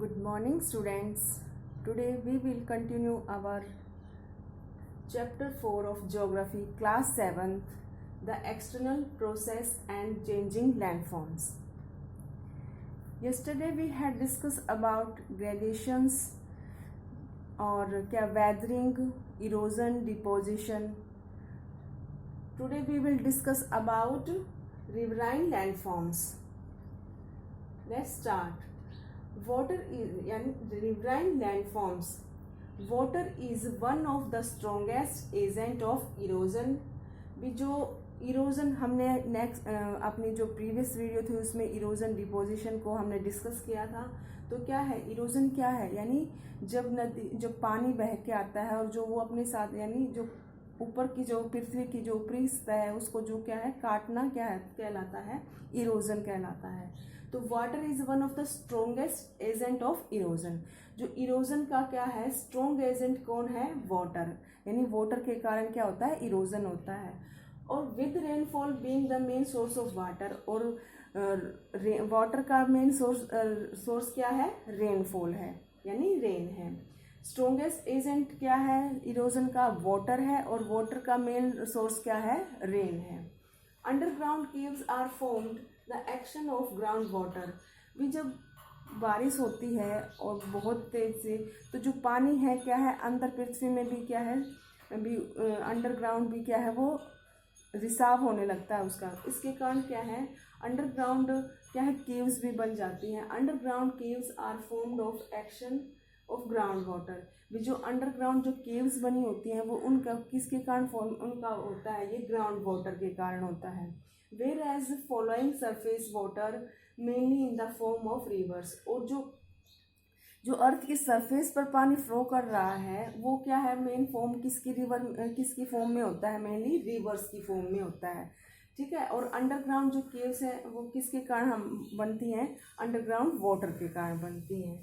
Good morning, students. Today we will continue our chapter 4 of Geography, class 7th, the external process and changing landforms. Yesterday we had discussed about gradations or weathering, erosion, deposition. Today we will discuss about riverine landforms. Let's start. Water is riverine landforms. Water is one of the strongest agent of erosion. भी जो erosion हमने next अपनी जो previous video थी उसमें erosion deposition को हमने discuss किया था. तो क्या है इरोजन, क्या है यानी जब नदी जब पानी बह के आता है और जो वो अपने साथ यानी जो ऊपर की जो पृथ्वी की जो ऊपरी सतह है उसको जो क्या है काटना क्या है कहलाता है, इरोजन कहलाता है. तो water is one of the strongest agent of erosion. जो इरोजन का क्या है स्ट्रोंग एजेंट कौन है, वाटर. यानी वाटर के कारण क्या होता है, इरोजन होता है. और with rainfall being the main source of water, और वाटर का मेन सोर्स क्या है, रेनफॉल है यानी रेन है. स्ट्रोंगेस्ट एजेंट क्या है इरोजन का, वाटर है, और वाटर का मेन सोर्स क्या है, रेन है. Underground caves are formed the action of ground water. भी जब बारिश होती है और बहुत तेज से, तो जो पानी है क्या है अंदर पृथ्वी में भी क्या है, भी अंडरग्राउंड भी क्या है वो रिसाव होने लगता है उसका. इसके कारण क्या है अंडरग्राउंड क्या है केव्स भी बन जाती हैं. Underground caves are formed of action of ground water. भी जो अंडरग्राउंड जो केव्स बनी होती हैं वो उनका किसके कारण फॉर्म उनका होता है, ये ग्राउंड वाटर के कारण होता है. Where as following surface water mainly in the form of rivers. और जो अर्थ की सरफेस पर पानी फ्लो कर रहा है वो क्या है मेन फॉर्म किसकी फॉर्म में होता है, मेनली रिवर्स की फॉर्म में होता है. ठीक है. और अंडरग्राउंड जो केव्स है वो किसके कारण हम बनती हैं, अंडरग्राउंड वाटर के कारण बनती हैं.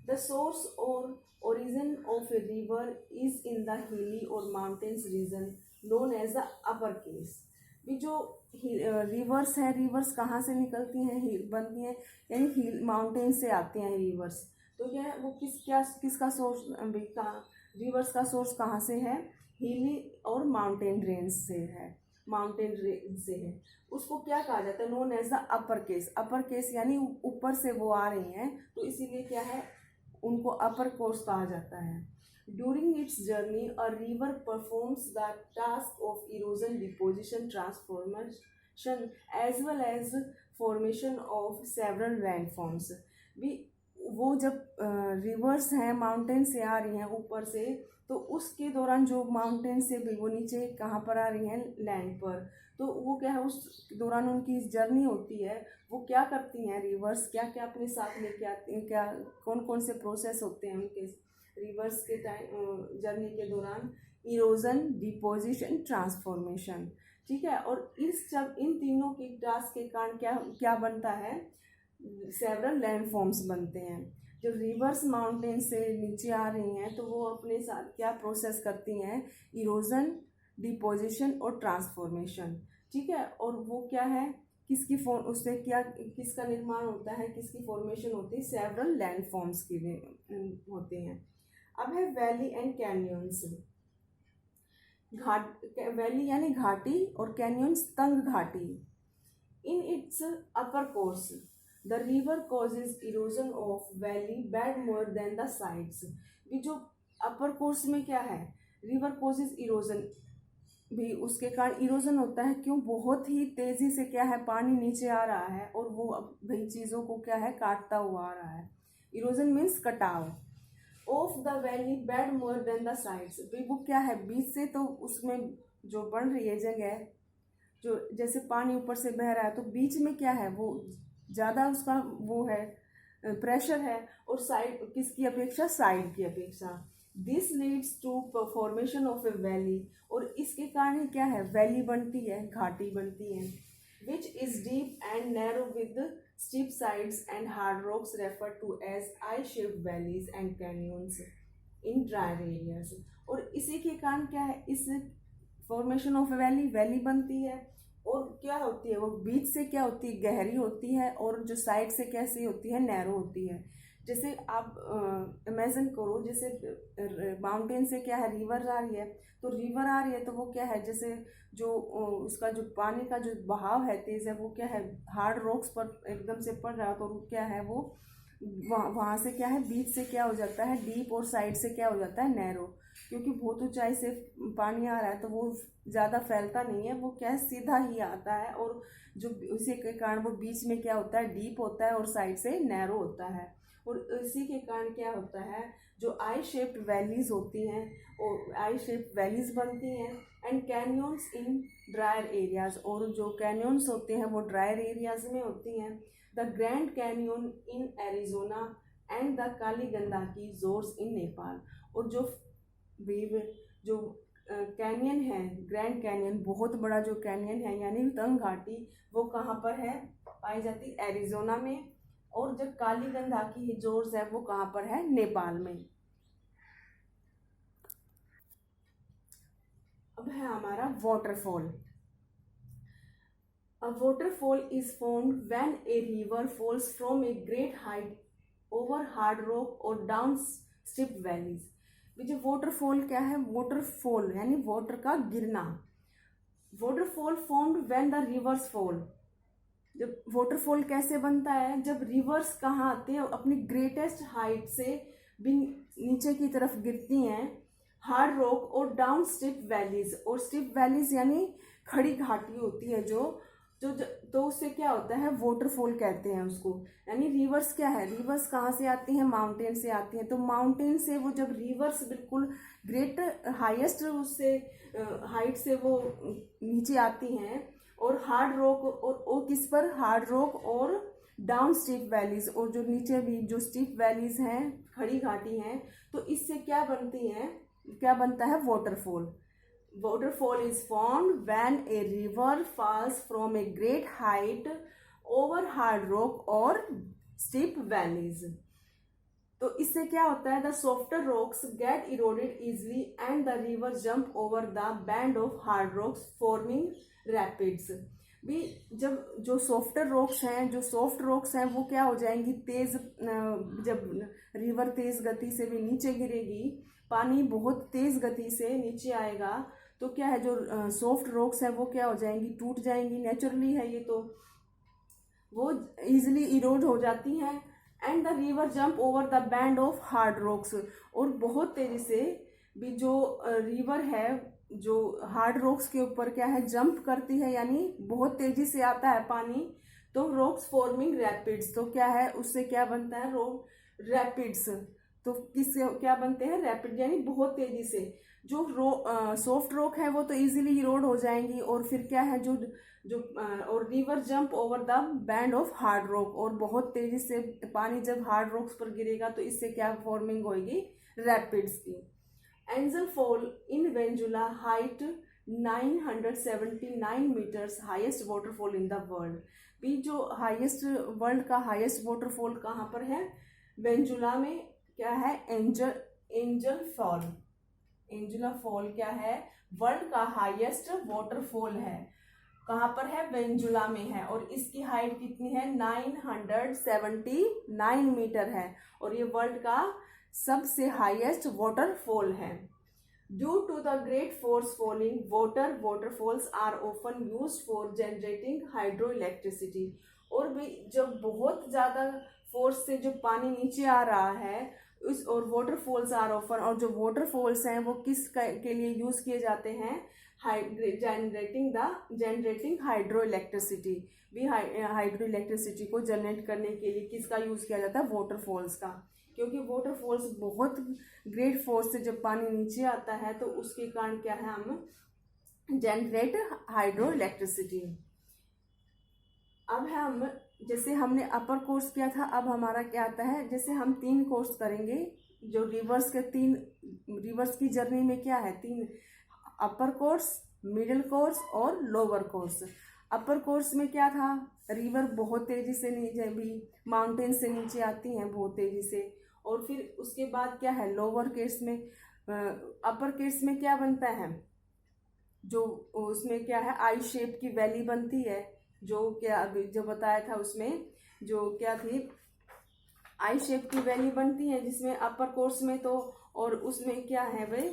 The source or origin of a river is in the hilly or mountains region known as the upper case. भी जो रिवर्स है, रिवर्स कहाँ से निकलती हैं, बनती हैं यानी हिल माउंटेन से आती हैं रिवर्स. तो क्या है वो किसका सोर्स, रिवर्स का सोर्स कहाँ से है, हिली और माउंटेन रेंज से है, माउंटेन रेंज से है. उसको क्या कहा जाता है, known as the upper course. Upper course यानी ऊपर से वो आ रही हैं तो इसीलिए क्या है उनको अपर कोर्स कहा जाता है. During its journey a river performs the task of erosion, deposition, transformation as well as formation of several landforms. भी वो जब रिवर्स हैं माउंटेन से आ रही हैं ऊपर से, तो उसके दौरान जो माउंटेन से भी वो नीचे कहाँ पर आ रही हैं, लैंड पर. तो वो क्या है उस दौरान उनकी जर्नी होती है, वो क्या करती हैं रिवर्स, क्या क्या अपने साथ लेके आती हैं, क्या कौन कौन से प्रोसेस होते हैं उनके रिवर्स के टाइम जर्नी के दौरान, इरोजन, डिपोजिशन, ट्रांसफॉर्मेशन. ठीक है. और जब इन तीनों की टास्क के कारण क्या क्या बनता है, सेवरल लैंडफॉर्म्स बनते हैं. जो रिवर्स माउंटेन से नीचे आ रही हैं तो वो अपने साथ क्या प्रोसेस करती हैं, इरोजन, डिपोजिशन और ट्रांसफॉर्मेशन. ठीक है. और वो क्या है किसकी फॉर्म, उससे क्या किसका निर्माण होता है, किसकी फॉर्मेशन होती है, सेवरल लैंडफॉर्म्स की होते हैं. अब है वैली एंड कैनियंस. वैली यानी घाटी और कैनियंस तंग घाटी. In its upper course the river causes erosion of valley bed more than the sides. भी जो अपर कोर्स में क्या है, रिवर कॉजेज इरोजन, भी उसके कारण इरोजन होता है. क्यों, बहुत ही तेजी से क्या है पानी नीचे आ रहा है और वो भाई चीज़ों को क्या है काटता हुआ आ रहा है. इरोजन मीन्स कटाव. Of the valley bed more than the sides. भी वो क्या है बीच से, तो उसमें जो बन रही है जगह, जो जैसे पानी ऊपर से बह रहा है तो बीच में क्या है वो ज़्यादा उसका वो है प्रेशर है, और साइड किसकी अपेक्षा, साइड की अपेक्षा. This leads to formation of a valley. और इसके कारण ही क्या है वैली बनती है, घाटी बनती है. Which is deep and narrow with steep sides and hard rocks refer to as I shaped valleys and canyons in dry areas. और इसी के कारण क्या है इस फॉर्मेशन ऑफ वैली, वैली बनती है. और क्या होती है वो बीच से क्या होती है, गहरी होती है, और जो साइड से कैसी होती है, नैरो होती है. जैसे आप इमेजिन करो, जैसे माउंटेन से क्या है, रिवर आ रही है, तो रिवर आ रही है तो वो क्या है, जैसे जो उसका जो पानी का जो बहाव है तेज है, वो क्या है हार्ड रॉक्स पर एकदम से पड़ रहा है, तो क्या है वो वहाँ से क्या है, बीच से क्या हो जाता है डीप, और साइड से क्या हो जाता है नैरो, क्योंकि बहुत ऊंचाई से पानी आ रहा है तो वो ज़्यादा फैलता नहीं है, वो क्या है सीधा ही आता है, और जो उसी के कारण वो बीच में क्या होता है डीप होता है और साइड से नैरो होता है, और इसी के कारण क्या होता है जो आई शेप्ड वैलीज होती हैं, और आई शेप्ड वैलीज बनती हैं, and canyons in dryer areas, और जो कैनियंस होते हैं वो ड्रायर एरियाज में होती हैं, the grand canyon in Arizona and the Kaligandaki gorges in Nepal. और जो कैनियन है, ग्रैंड कैनियन बहुत बड़ा जो कैनियन है यानी तंग घाटी, वो कहाँ पर है पाई जाती, एरिजोना में, और जो कालीगंडाकी जोर्स है वो कहाँ पर है, नेपाल में। अब है हमारा waterfall. A waterfall is formed when a river falls from a great height over hard rock or down steep valleys. जो waterfall क्या है, waterfall यानी water का गिरना। Waterfall formed when the rivers fall. जब waterfall कैसे बनता है, जब rivers कहाँ आते हैं, अपनी greatest height से भी नीचे की तरफ गिरती हैं, हार्ड रॉक और डाउन स्टिप वैलीज, और स्टिप वैलीज यानी खड़ी घाटी होती है जो तो उससे क्या होता है वाटरफॉल कहते हैं उसको। यानी रिवर्स क्या है, रिवर्स कहाँ से आती हैं, माउंटेन से आती हैं, तो माउंटेन से वो जब रिवर्स बिल्कुल ग्रेट हाईएस्ट उससे हाइट से वो नीचे आती हैं, और हार्ड रॉक और किस पर, हार्ड रॉक और डाउन स्टीप वैलीज, और जो नीचे भी जो स्टीप वैलीज हैं, खड़ी घाटी हैं, तो इससे क्या बनती हैं, क्या बनता है waterfall. Waterfall is formed when a river falls from a great height over hard rock or steep valleys. तो इससे क्या होता है, the softer rocks get eroded easily and the river jump over the band of hard rocks forming rapids. भी जब जो softer rocks हैं, जो सॉफ्ट रॉक्स हैं वो क्या हो जाएंगी तेज, जब रिवर तेज गति से भी नीचे गिरेगी, पानी बहुत तेज गति से नीचे आएगा, तो क्या है जो सॉफ्ट रॉक्स है वो क्या हो जाएंगी, टूट जाएंगी, नेचुरली है ये, तो वो इजिली इरोड हो जाती हैं, and the river jump over the band of hard rocks, और बहुत तेजी से भी जो रिवर है जो हार्ड रॉक्स के ऊपर क्या है जंप करती है, यानी बहुत तेजी से आता है पानी, तो रॉक्स फॉर्मिंग रैपिड्स, तो क्या है उससे क्या बनता है रैपिड्स, तो किससे क्या बनते हैं रैपिड, यानी बहुत तेजी से। जो सॉफ्ट रॉक है वो तो इजीली इरोड हो जाएंगी, और फिर क्या है जो जो और river jump over the band of hard rock, और बहुत तेजी से पानी जब हार्ड रॉक्स पर गिरेगा तो इससे क्या फॉर्मिंग होगी, रैपिड्स की। Angel fall in Venezuela height 979 meters, highest waterfall in the world. भी जो हाईएस्ट वर्ल्ड का हाईएस्ट वाटरफॉल कहाँ पर है, वेंजुला में क्या है, एंजल फॉल। एंजुला फॉल क्या है, वर्ल्ड का हाईएस्ट वाटरफॉल है, कहाँ पर है, वेंजुला में है, और इसकी हाइट कितनी है 979 मीटर है, और ये वर्ल्ड का सबसे हाईएस्ट वाटरफॉल है। Due to the great force falling water, waterfalls are often used for generating hydro electricity. और भी जब बहुत ज़्यादा फोर्स से जो पानी नीचे आ रहा है उस, और वाटरफॉल्स आर ऑफन, और जो वाटरफॉल्स हैं वो किस के लिए यूज़ किए जाते हैं, जनरेटिंग हाइड्रो इलेक्ट्रिसिटी। भी हाइड्रो इलेक्ट्रिसिटी को जनरेट करने के लिए किसका यूज़ किया जाता है, वाटरफॉल्स का, क्योंकि वाटरफॉल्स बहुत ग्रेट फोर्स से जब पानी नीचे आता है तो उसके कारण क्या है, हम जनरेट हाइड्रो इलेक्ट्रिसिटी। अब हम जैसे हमने अपर कोर्स किया था, अब हमारा क्या आता है, जैसे हम 3 कोर्स करेंगे, जो रिवर्स के 3 रिवर्स की जर्नी में क्या है, 3 अपर कोर्स, मिडिल कोर्स और लोअर कोर्स। अपर कोर्स में क्या था, रिवर बहुत तेजी से नीचे भी माउंटेन से नीचे आती हैं बहुत तेजी से, और फिर उसके बाद क्या है लोअर केस में, अपर केस में क्या बनता है, जो उसमें क्या है आई शेप की वैली बनती है, जो क्या अभी जो बताया था उसमें जो क्या थी, आई शेप की वैली बनती है, जिसमें अपर कोर्स में तो और उसमें क्या है भाई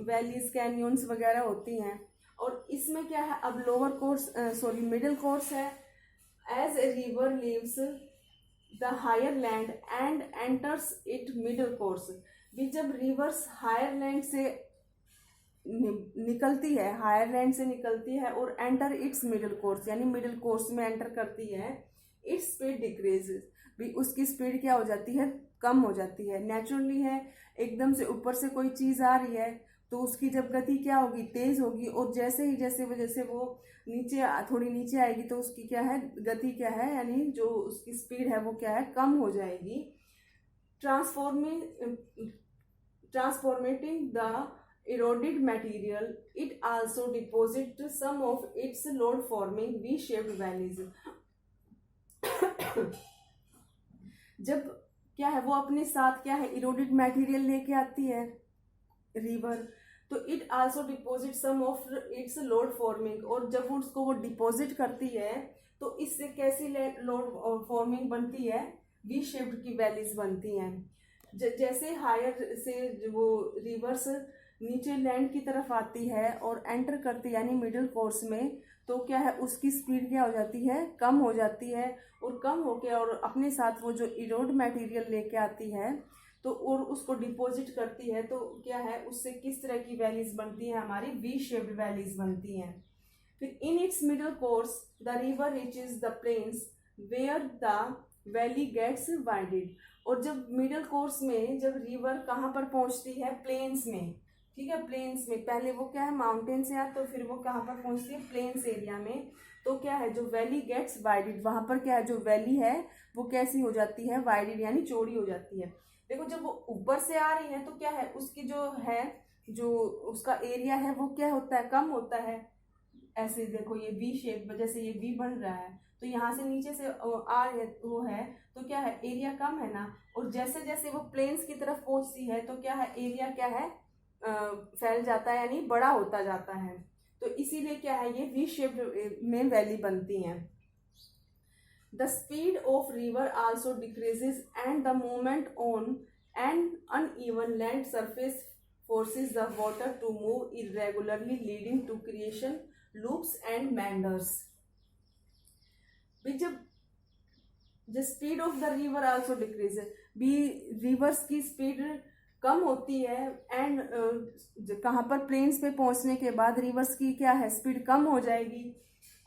वैलीज कैन्यंस वगैरह होती हैं। और इसमें क्या है, अब लोअर कोर्स मिडिल कोर्स है। As a river leaves the higher land and enters it middle course, भी जब रिवर्स हायर लैंड से निकलती है, हायर लैंड से निकलती है और एंटर इट्स मिडिल कोर्स यानी मिडिल कोर्स में एंटर करती है, इट्स स्पीड डिक्रीजेस, भी उसकी स्पीड क्या हो जाती है, कम हो जाती है। नेचुरली है, एकदम से ऊपर से कोई चीज़ आ रही है तो उसकी जब गति क्या होगी, तेज होगी, और जैसे वो नीचे थोड़ी नीचे आएगी तो उसकी क्या है, गति क्या है, यानी जो उसकी स्पीड है वो क्या है, कम हो जाएगी। ट्रांसफॉर्मेटिंग the eroded material, it also deposits some of its load forming V-shaped valleys. जब क्या है, वो अपने साथ क्या है, इरोडेड मटेरियल लेके आती है रिवर, तो it also deposit some of its load forming, और जब उसको वो डिपॉजिट करती है तो इससे कैसी लोड फॉर्मिंग बनती है, वी शेप्ड की वैलीज बनती हैं। जैसे हायर से वो रिवर्स नीचे लैंड की तरफ आती है और एंटर करती है यानी मिडिल कोर्स में, तो क्या है, उसकी स्पीड क्या हो जाती है, कम हो जाती है, और कम होके और अपने साथ वो जो इरोड मटेरियल लेके आती है तो और उसको डिपॉजिट करती है, तो क्या है, उससे किस तरह की वैलीज बनती है, हमारी वी शेप्ड वैलीज बनती हैं। फिर in its middle course the river reaches the plains where the valley gets वाइडेड, और जब मिडिल कोर्स में जब रिवर कहाँ पर पहुँचती है, प्लेन्स में, ठीक है, प्लेन्स में, पहले वो क्या है माउंटेन से तो फिर वो कहाँ पर पहुँचती है, प्लेन्स एरिया में, तो क्या है, जो वैली गेट्स वाइडेड, वहाँ पर क्या है, जो वैली है वो कैसी हो जाती है, वाइडेड यानी चौड़ी हो जाती है। देखो जब वो ऊपर से आ रही है तो क्या है, उसकी जो है, जो उसका एरिया है वो क्या होता है, कम होता है। ऐसे देखो ये वी शेप, जैसे ये वी बन रहा है तो यहाँ से नीचे से आ रही है वो है, तो क्या है, एरिया कम है ना, और जैसे जैसे वो प्लेन्स की तरफ पहुँचती है तो क्या है, एरिया क्या है, फैल जाता है यानी बड़ा होता जाता है, तो इसीलिए क्या है, ये वी शेप्ड में वैली बनती हैं। The speed of river also decreases and the movement on an uneven land surface forces the water to move irregularly, leading to creation loops and meanders. जब speed of the river also decreases, भी reverse की speed कम होती है, and कहाँ पर planes पे पहुंचने के बाद रिवर्स की क्या है, स्पीड कम हो जाएगी,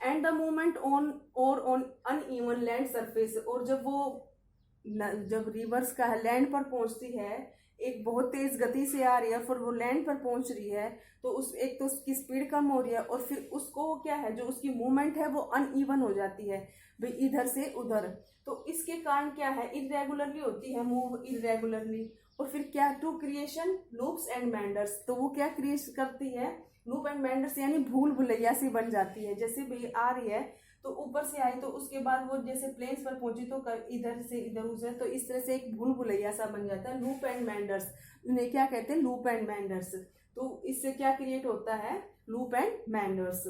and the movement on uneven land surface, और जब रिवर्स का लैंड पर पहुंचती है, एक बहुत तेज गति से आ रही है, फिर वो लैंड पर पहुंच रही है, तो एक तो उसकी स्पीड कम हो रही है, और फिर उसको क्या है, जो उसकी मूवमेंट है वो अनइवन हो जाती है भाई, इधर से उधर, तो इसके कारण क्या है, इरेगुलरली होती है, मूव इरेगुलरली, और फिर क्या, to creation loops and meanders, तो वो क्या क्रिएट करती है, लूप एंड मेंडर्स यानी भूल भुलैया सी बन जाती है। जैसे भाई आ रही है तो ऊपर से आई, तो उसके बाद वो जैसे प्लेन्स पर पहुंची तो इधर से इधर उधर, तो इस तरह से एक भूल भुलैया सा बन जाता है, लूप एंड मेंडर्स, उन्हें क्या कहते हैं, लूप एंड मेंडर्स, तो इससे क्या क्रिएट होता है, loop and meanders.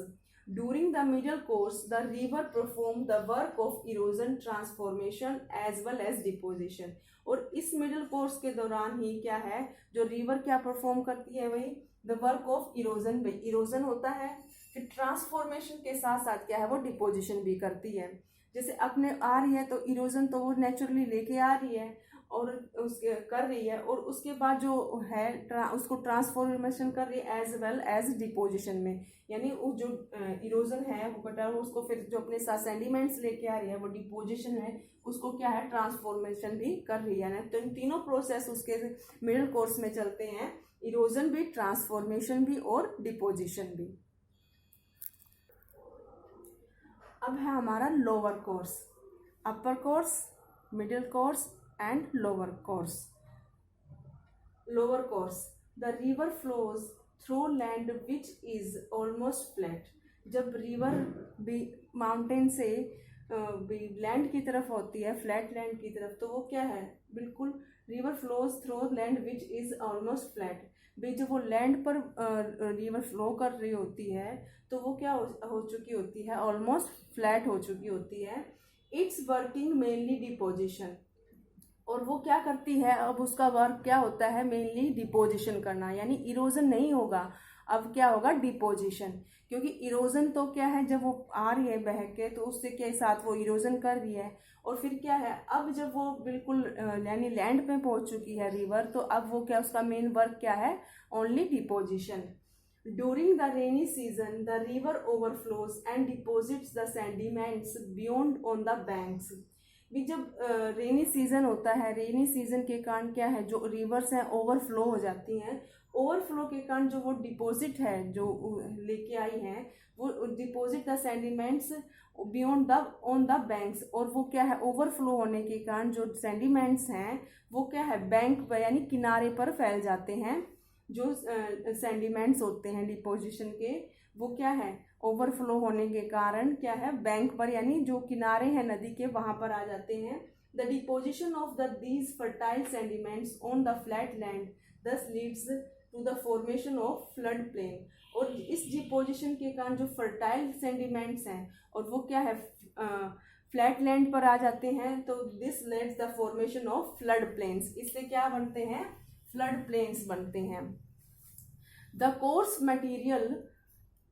During the middle course the river perform the work of erosion, transformation as well as deposition, और इस मिडल कोर्स के दौरान ही क्या है, जो रिवर क्या परफॉर्म करती है, वही द वर्क ऑफ इरोजन, भाई इरोजन होता है, फिर ट्रांसफॉर्मेशन के साथ साथ क्या है, वो डिपोजिशन भी करती है। जैसे अपने आ रही है तो इरोजन तो वो नेचुरली लेके आ रही है और उसके कर रही है, और उसके बाद जो है उसको ट्रांसफॉर्मेशन कर रही है एज वेल एज डिपोजिशन में, यानी वो जो इरोजन है वो कटा हुआ, उसको फिर जो अपने साथ सेंडिमेंट्स लेके आ रही है वो डिपोजिशन है, उसको क्या है, ट्रांसफॉर्मेशन भी कर रही है ना। तो इन तीनों प्रोसेस उसके मिडिल कोर्स में चलते हैं, इरोजन भी, ट्रांसफॉर्मेशन भी और डिपोजिशन भी। अब है हमारा lower course, upper course, middle course and lower course. Lower course, the river flows through land which is almost flat, जब रिवर भी माउंटेन से लैंड की तरफ होती है, फ्लैट लैंड की तरफ, तो वो क्या है, बिल्कुल river flows through land which is almost flat, भाई जब वो लैंड पर रिवर फ्लो कर रही होती है तो वो क्या हो चुकी होती है, ऑलमोस्ट फ्लैट हो चुकी होती है। इट्स वर्किंग मेनली डिपोजिशन, और वो क्या करती है, अब उसका वर्क क्या होता है, मेनली डिपोजिशन करना, यानी इरोजन नहीं होगा, अब क्या होगा, डिपोजिशन। क्योंकि इरोजन तो क्या है, जब वो आ रही है बह के तो उससे के साथ वो इरोजन कर रही है, और फिर क्या है, अब जब वो बिल्कुल यानी लैंड पे पहुंच चुकी है रिवर, तो अब वो क्या, उसका मेन वर्क क्या है, only deposition. During the rainy season the river overflows and deposits the sediments beyond on the banks. भी जब रेनी सीजन होता है, रेनी सीजन के कारण क्या है, जो रिवर्स हैं ओवरफ्लो हो जाती हैं, ओवरफ्लो के कारण जो वो डिपॉजिट है जो लेके आई हैं, वो deposit the sediments beyond the on the banks, और वो क्या है, ओवरफ्लो होने के कारण जो सेंडिमेंट्स हैं वो क्या है, बैंक पर यानी किनारे पर फैल जाते हैं। जो सेंडिमेंट्स होते हैं डिपोजिशन के, वो क्या है, ओवरफ्लो होने के कारण क्या है, बैंक पर यानी जो किनारे हैं नदी के वहां पर आ जाते हैं। The deposition of the these fertile sediments on the flat land thus leads to the formation of flood plain. और इस डिपोजिशन के कारण जो फर्टाइल सेंडिमेंट्स हैं और वो क्या है, फ्लैट लैंड पर आ जाते हैं, तो this leads the formation of flood plains. इससे क्या बनते हैं, फ्लड प्लेन्स बनते हैं। The course material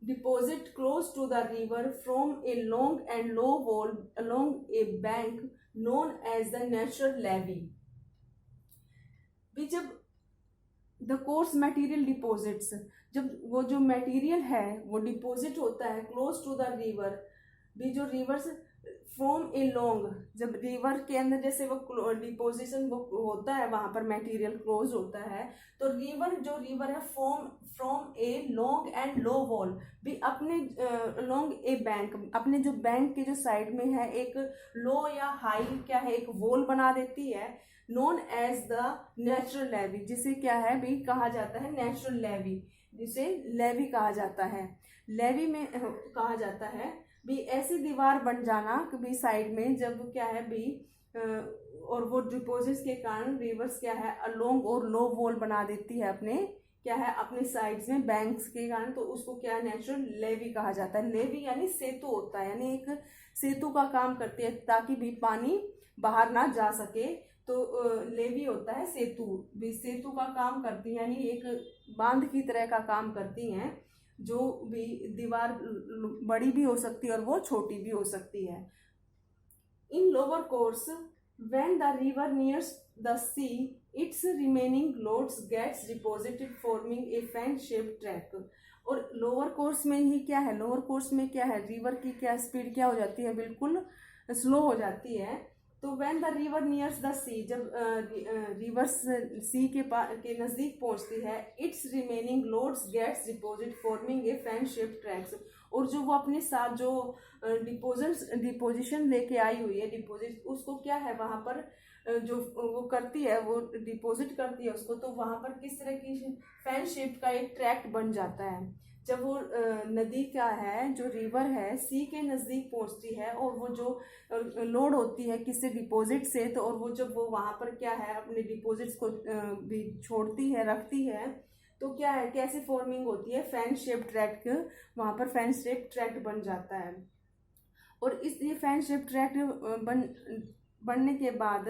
deposit close to the river from a long and low wall along a bank known as the natural levee। भी जब the course material deposits, जब वो जो मटेरियल है वो डिपोजिट होता है क्लोज टू द रिवर, भी जो रिवर से फ्रॉम ए लॉन्ग, जब रिवर के अंदर जैसे वो डिपोजिशन वो होता है, वहां पर मटेरियल क्लोज होता है, तो रिवर जो रिवर है from a long and low wall, भी अपने लॉन्ग ए बैंक, अपने जो बैंक के जो साइड में है एक लो या हाई क्या है, एक वॉल बना देती है, known as the natural levee, जिसे क्या है भी कहा जाता है नेचुरल लेवी, जिसे लेवी कहा जाता है। लेवी में कहा जाता है भी ऐसी दीवार बन जाना कि भी साइड में जब क्या है भी और वो डिपोजिट्स के कारण रिवर्स क्या है अलोंग और लो वॉल बना देती है अपने क्या है, अपने साइड्स में बैंक्स के कारण, तो उसको क्या नेचुरल लेवी कहा जाता है। लेवी यानी सेतु होता है, यानी एक सेतु का काम करती है ताकि भी पानी बाहर ना जा सके, तो लेवी होता है सेतु, भी सेतु का काम करती है, यानी एक बांध की तरह का काम करती हैं, जो भी दीवार बड़ी भी हो सकती है और वो छोटी भी हो सकती है। In lower course when the river nears the sea its remaining loads gets deposited forming a fan shape track. और लोअर कोर्स में ही क्या है, लोअर कोर्स में क्या है, रिवर की क्या स्पीड क्या हो जाती है, बिल्कुल स्लो हो जाती है। तो when the river nears the sea, जब रिवर सी के नज़दीक पहुंचती है, it's remaining loads gets deposit forming a fan shape tracks, और जो वो अपने साथ जो डिपोजिशन लेके आई हुई है, डिपोजिट उसको क्या है वहां पर जो वो करती है, वो डिपोजिट करती है उसको, तो वहां पर किस तरह की फैन शेप का एक ट्रैक्ट बन जाता है। जब वो नदी का है जो रिवर है सी के नज़दीक पहुंचती है, और वो जो लोड होती है किससे, डिपॉजिट से, तो और वो जब वो वहां पर क्या है अपने डिपॉजिट्स को भी छोड़ती है, रखती है, तो क्या है, कैसे फॉर्मिंग होती है, फैन शेप ट्रैक्ट, वहां पर फैन शेप ट्रैक्ट बन जाता है। और इस ये फैन शेप ट्रैक्ट बनने के बाद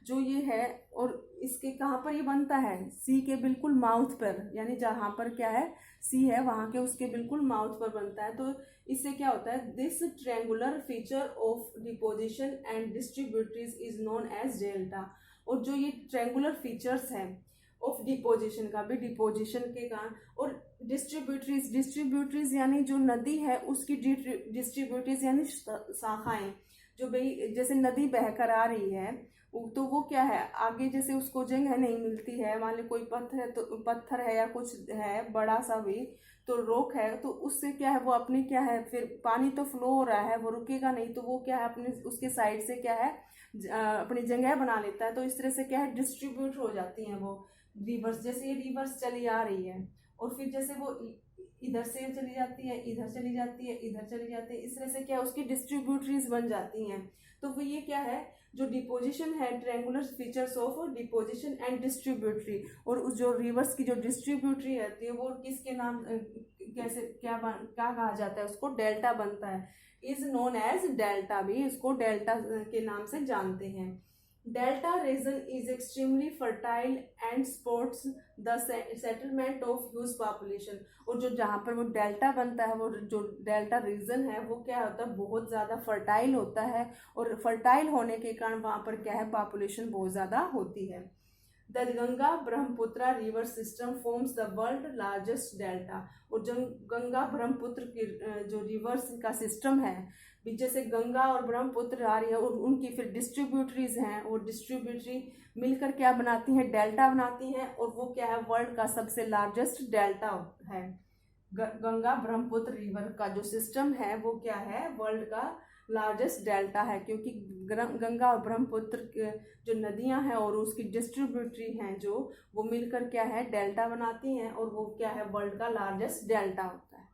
जो ये है, और इसके कहाँ पर ये बनता है, सी के बिल्कुल माउथ पर, यानी जहाँ पर क्या है सी है वहाँ के उसके बिल्कुल माउथ पर बनता है। तो इससे क्या होता है, this triangular feature of deposition and distributaries is known as delta. और जो ये ट्रायंगुलर फीचर्स हैं ऑफ डिपोजिशन का भी, डिपोजिशन के कारण, और डिस्ट्रीब्यूटरीज यानी जो नदी है उसकी डिस्ट्रीब्यूटरीज यानी शाखाएं, जो भाई जैसे नदी बहकर आ रही है तो वो क्या है आगे जैसे उसको जगह नहीं मिलती है, मान ली कोई पत्थर है तो पत्थर है या कुछ है बड़ा सा भी तो रोक है, तो उससे क्या है वो अपनी क्या है, फिर पानी तो फ्लो हो रहा है वो रुकेगा नहीं, तो वो क्या है अपने उसके साइड से क्या है अपनी जगह बना लेता है। तो इस तरह से क्या है डिस्ट्रीब्यूट हो जाती हैं वो रिवर्स, जैसे ये रिवर्स चली आ रही है और फिर जैसे वो इधर से चली जाती है, इधर चली जाती है, इधर चली जाती है, इस तरह से क्या उसकी डिस्ट्रीब्यूटरीज बन जाती हैं। तो वो ये क्या है जो डिपोजिशन है, triangular features of deposition and distributary, और उस जो रिवर्स की जो डिस्ट्रीब्यूटरी रहती है वो किसके नाम कैसे क्या कहा जाता है, उसको डेल्टा बनता है, इज नोन एज डेल्टा, भी इसको डेल्टा के नाम से जानते हैं। Delta region is extremely fertile and supports the settlement of huge population. और जो जहाँ पर वो डेल्टा बनता है, वो जो डेल्टा रीजन है वो क्या होता है, बहुत ज़्यादा फर्टाइल होता है, और फर्टाइल होने के कारण वहाँ पर क्या है, पॉपुलेशन बहुत ज़्यादा होती है। The Ganga Brahmaputra river system forms the world largest delta. और जो गंगा ब्रह्मपुत्र की जो रिवर्स का सिस्टम है, जैसे गंगा और ब्रह्मपुत्र आ रही है और उनकी फिर डिस्ट्रीब्यूटरीज हैं, और डिस्ट्रीब्यूटरी मिलकर क्या बनाती हैं, डेल्टा बनाती हैं, और वो क्या है, वर्ल्ड का सबसे लार्जेस्ट डेल्टा है। गंगा ब्रह्मपुत्र रिवर का जो सिस्टम है वो क्या है, वर्ल्ड का लार्जेस्ट डेल्टा है, क्योंकि गंगा और ब्रह्मपुत्र जो नदियां हैं और उसकी डिस्ट्रीब्यूटरी हैं जो, वो मिलकर क्या है, डेल्टा बनाती हैं, और वो क्या है, वर्ल्ड का लार्जेस्ट डेल्टा होता है।